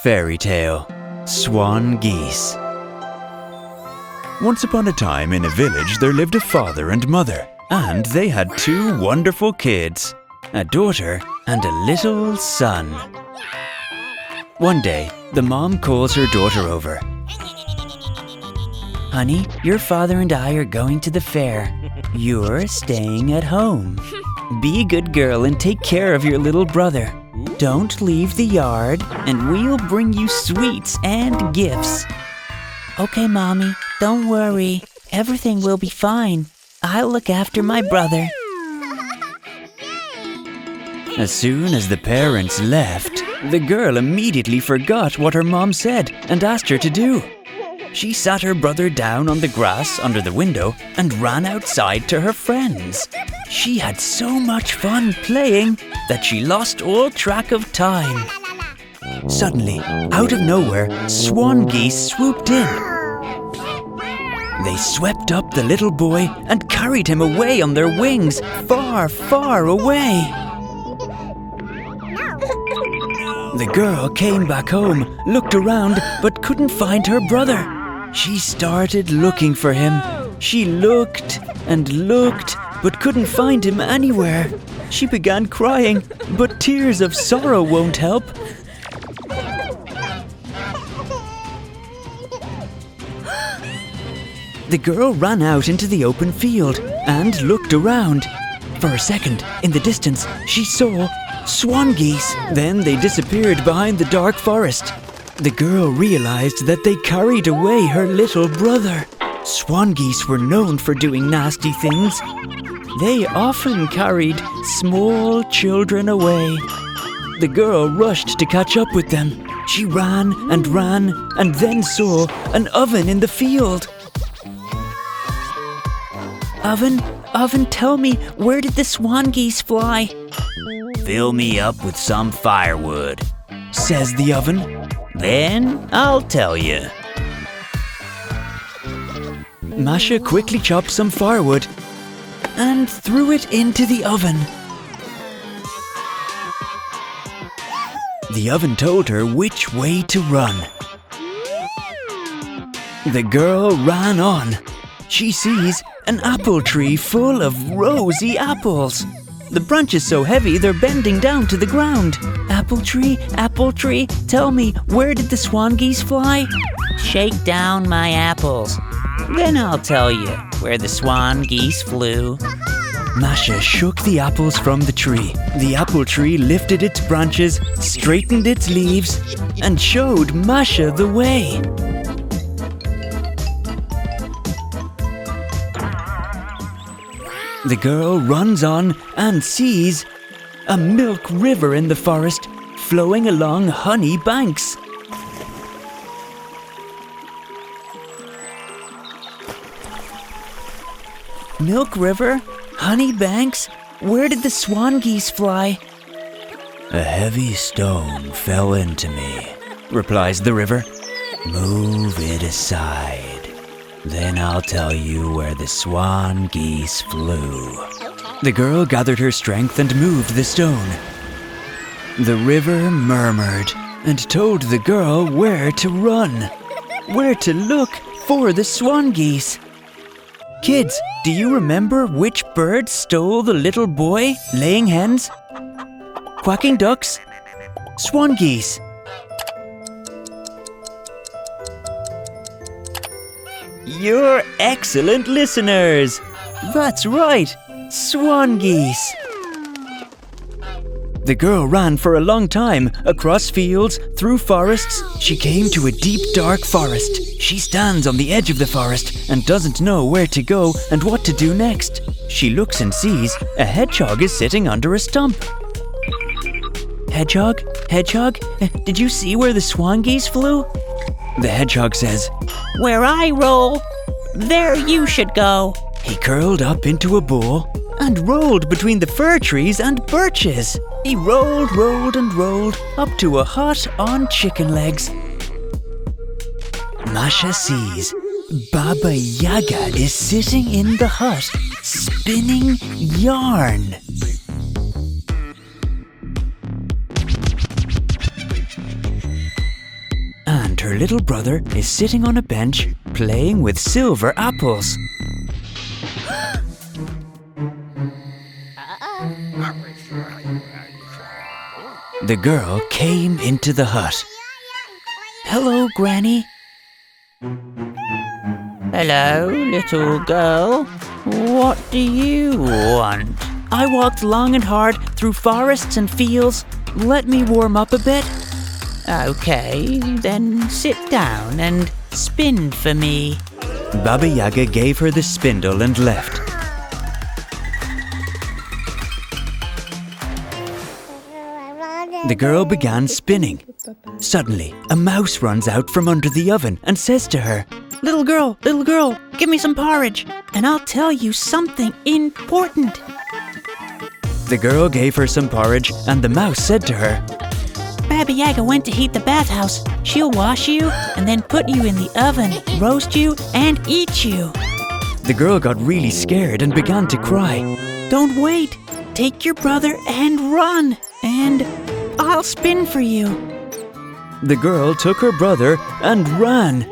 fairy tale, Swan Geese. Once upon a time in a village there lived a father and mother, and they had two wonderful kids, a daughter and a little son. One day, the mom calls her daughter over. Honey, your father and I are going to the fair. You're staying at home. Be a good girl and take care of your little brother. Don't leave the yard, and we'll bring you sweets and gifts. Okay, Mommy, don't worry. Everything will be fine. I'll look after my brother. As soon as the parents left, the girl immediately forgot what her mom said and asked her to do. She sat her brother down on the grass under the window and ran outside to her friends. She had so much fun playing that she lost all track of time. Suddenly, out of nowhere, swan geese swooped in. They swept up the little boy and carried him away on their wings, far, far away. The girl came back home, looked around, but couldn't find her brother. She started looking for him. She looked and looked, but couldn't find him anywhere. She began crying, but tears of sorrow won't help. The girl ran out into the open field and looked around. For a second, in the distance, she saw swan geese. Then they disappeared behind the dark forest. The girl realized that they carried away her little brother. Swan geese were known for doing nasty things. They often carried small children away. The girl rushed to catch up with them. She ran and then saw an oven in the field. Oven, tell me, where did the swan geese fly? Fill me up with some firewood, says the oven. Then I'll tell you. Masha quickly chopped some firewood and threw it into the oven. The oven told her which way to run. The girl ran on. She sees an apple tree full of rosy apples. The branch is so heavy they're bending down to the ground. Apple tree, tell me, where did the swan geese fly? Shake down my apples. Then I'll tell you where the swan geese flew. Masha shook the apples from the tree. The apple tree lifted its branches, straightened its leaves, and showed Masha the way. The girl runs on and sees a milk river in the forest flowing along honey banks. Milk river? Honey banks? Where did the swan geese fly? A heavy stone fell into me, replies the river. Move it aside. Then I'll tell you where the swan geese flew. The girl gathered her strength and moved the stone. The river murmured and told the girl where to run, where to look for the swan geese. Kids, do you remember which bird stole the little boy? Laying hens? Quacking ducks? Swan geese. You're excellent listeners. That's right, swan geese. The girl ran for a long time, across fields, through forests. She came to a deep, dark forest. She stands on the edge of the forest and doesn't know where to go and what to do next. She looks and sees a hedgehog is sitting under a stump. Hedgehog, did you see where the swan geese flew? The hedgehog says, Where I roll, there you should go. He curled up into a ball and rolled between the fir trees and birches. He rolled up to a hut on chicken legs. Masha sees Baba Yaga is sitting in the hut, spinning yarn. her little brother is sitting on a bench playing with silver apples. The girl came into the hut. "Hello, Granny." "Hello, little girl. What do you want?" "I walked long and hard through forests and fields. Let me warm up a bit." "Okay, then sit down and spin for me." Baba Yaga gave her the spindle and left. The girl began spinning. Suddenly, a mouse runs out from under the oven and says to her, little girl, give me some porridge, and I'll tell you something important." The girl gave her some porridge, and the mouse said to her, "Baba Yaga went to heat the bathhouse. She'll wash you and then put you in the oven, roast you, and eat you." The girl got really scared and began to cry. "Don't wait. Take your brother and run, and I'll spin for you." The girl took her brother and ran.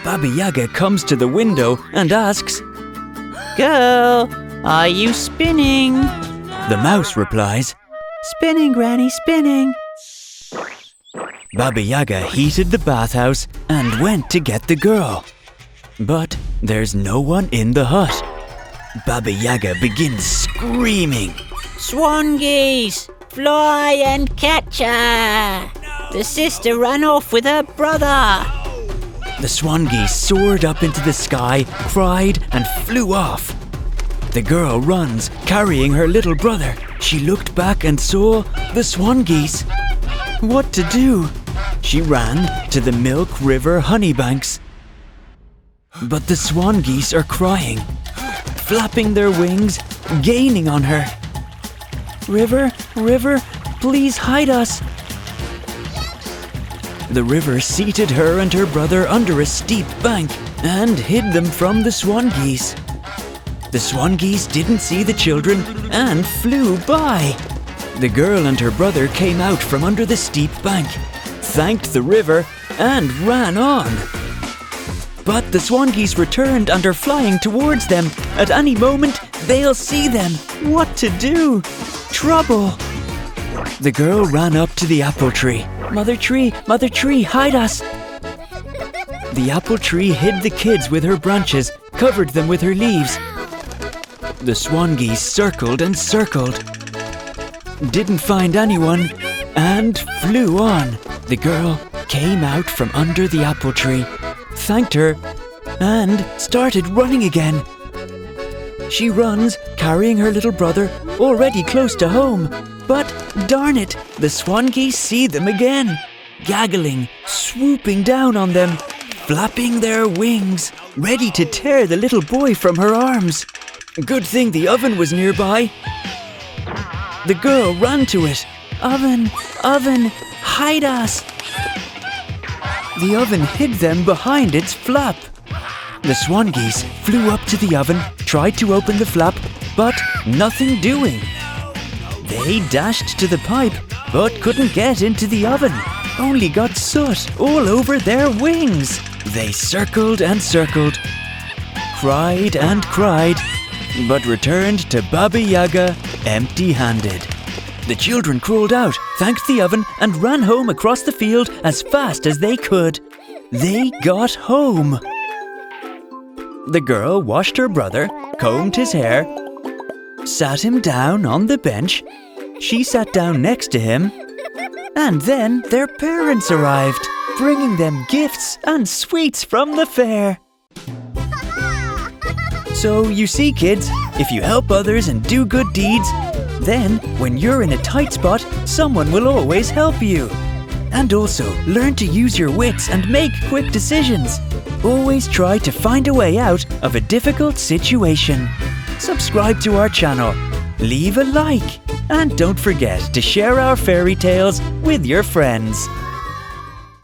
Baba Yaga comes to the window and asks, "Girl, are you spinning?" The mouse replies, "Spinning, Granny, spinning." Baba Yaga heated the bathhouse and went to get the girl. But there's no one in the hut. Baba Yaga begins screaming, "Swan geese, fly and catch her! The sister ran off with her brother!" The swan geese soared up into the sky, cried, and flew off. The girl runs, carrying her little brother. She looked back and saw the swan geese. What to do? She ran to the Milk River honey banks. But the swan geese are crying, flapping their wings, gaining on her. "River, river, please hide us." The river seated her and her brother under a steep bank and hid them from the swan geese. The swan geese didn't see the children and flew by. The girl and her brother came out from under the steep bank, thanked the river, and ran on. But the swan geese returned and are flying towards them. At any moment, they'll see them. What to do? Trouble! The girl ran up to the apple tree. Mother tree, hide us!" The apple tree hid the kids with her branches, covered them with her leaves. The swan geese circled and circled, didn't find anyone, and flew on. The girl came out from under the apple tree, thanked her, and started running again. She runs, carrying her little brother, already close to home. But darn it, the swan geese see them again, gaggling, swooping down on them, flapping their wings, ready to tear the little boy from her arms. Good thing the oven was nearby. The girl ran to it. "Oven, oven, hide us!" The oven hid them behind its flap. The swan geese flew up to the oven, tried to open the flap, but nothing doing. They dashed to the pipe, but couldn't get into the oven. Only got soot all over their wings. They circled and circled, cried and cried, but returned to Baba Yaga empty-handed. The children crawled out, thanked the oven, and ran home across the field as fast as they could. They got home. The girl washed her brother, combed his hair, sat him down on the bench. She sat down next to him, and then their parents arrived, bringing them gifts and sweets from the fair. So you see, kids, if you help others and do good deeds, then when you're in a tight spot, someone will always help you. And also, learn to use your wits and make quick decisions. Always try to find a way out of a difficult situation. Subscribe to our channel, leave a like, and don't forget to share our fairy tales with your friends.